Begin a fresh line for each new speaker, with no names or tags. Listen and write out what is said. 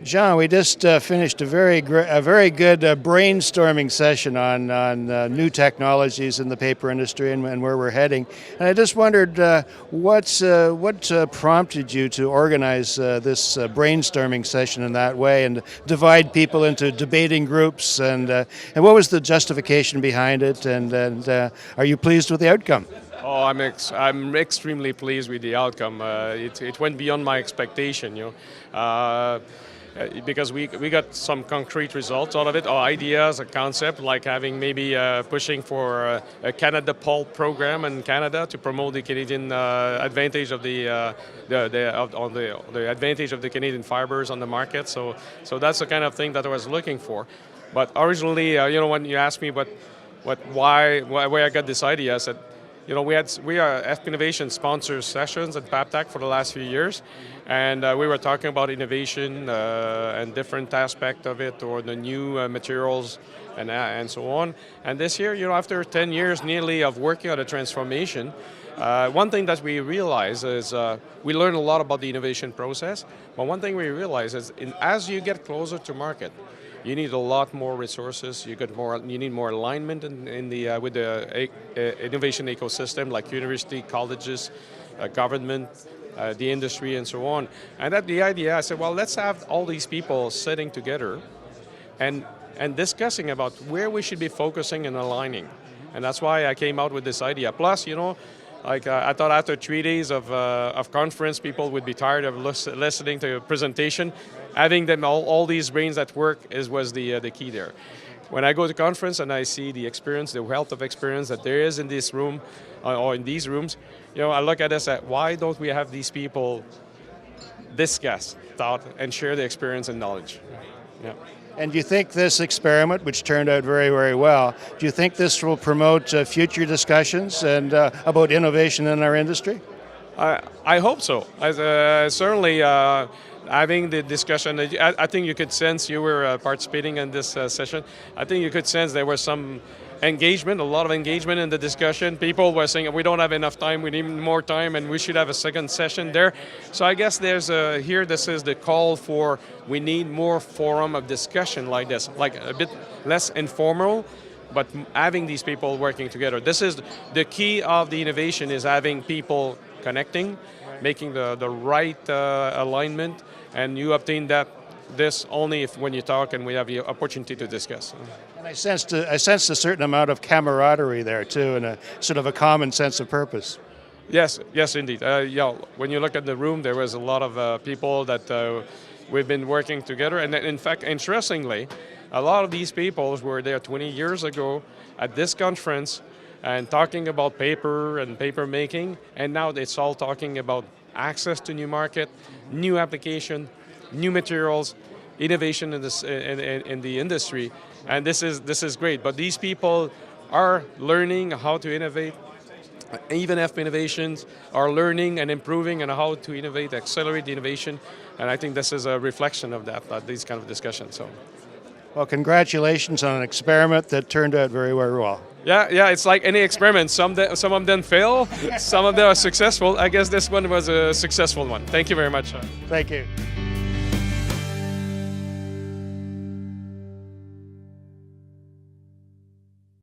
Jean, we just finished a very good brainstorming session on new technologies in the paper industry and where we're heading. And I just wondered what prompted you to organize this brainstorming session in that way and divide people into debating groups, and what was the justification behind it, and are you pleased with the outcome?
Oh, I'm extremely pleased with the outcome. It went beyond my expectation, because we got some concrete results out of it, or ideas, a concept like having maybe pushing for a Canada Pulp program in Canada to promote the Canadian advantage of the advantage of the Canadian fibers on the market. So that's the kind of thing that I was looking for. But originally, when you asked me why I got this idea, I said, we are FP Innovation sponsor sessions at PAPTAC for the last few years, and we were talking about innovation and different aspects of it, or the new materials and so on. And this year, after 10 years nearly of working on a transformation, one thing that we realize is we learn a lot about the innovation process, but one thing we realize is as you get closer to market, you need a lot more resources. You need more alignment with the innovation ecosystem, like university, colleges, government, the industry, and so on. And that the idea, I said, well, let's have all these people sitting together and discussing about where we should be focusing and aligning. And that's why I came out with this idea. Plus, I thought after 3 days of conference, people would be tired of listening to a presentation. Having them all these brains at work was the key there. When I go to conference and I see the experience, the wealth of experience that there is in this room or in these rooms, I look at this at why don't we have these people discuss, thought, and share the experience and knowledge. Yeah.
And do you think this experiment, which turned out very, very well, do you think this will promote future discussions and about innovation in our industry?
I hope so. Certainly, having the discussion, I think you could sense, you were participating in this session, I think you could sense there was some engagement, a lot of engagement in the discussion. People were saying, we don't have enough time, we need more time, and we should have a second session there. So I guess this is the call for, we need more forum of discussion like this, like a bit less informal, but having these people working together. This is the key of the innovation, is having people connecting, making the right alignment, and you obtain this only when you talk and we have the opportunity to discuss.
And I sensed a certain amount of camaraderie there too, and a sort of a common sense of purpose.
Yes, indeed. When you look at the room, there was a lot of people that we've been working together, and in fact, interestingly, a lot of these people were there 20 years ago at this conference and talking about paper and paper making, and now it's all talking about access to new market, new application, new materials, innovation in the industry, and this is great. But these people are learning how to innovate. Even FP Innovations are learning and improving on how to innovate, accelerate the innovation, and I think this is a reflection of that, these kind of discussions. So.
Well, congratulations on an experiment that turned out very, very well.
Yeah, it's like any experiment. Some of them fail, some of them are successful. I guess this one was a successful one. Thank you very much.
Thank you.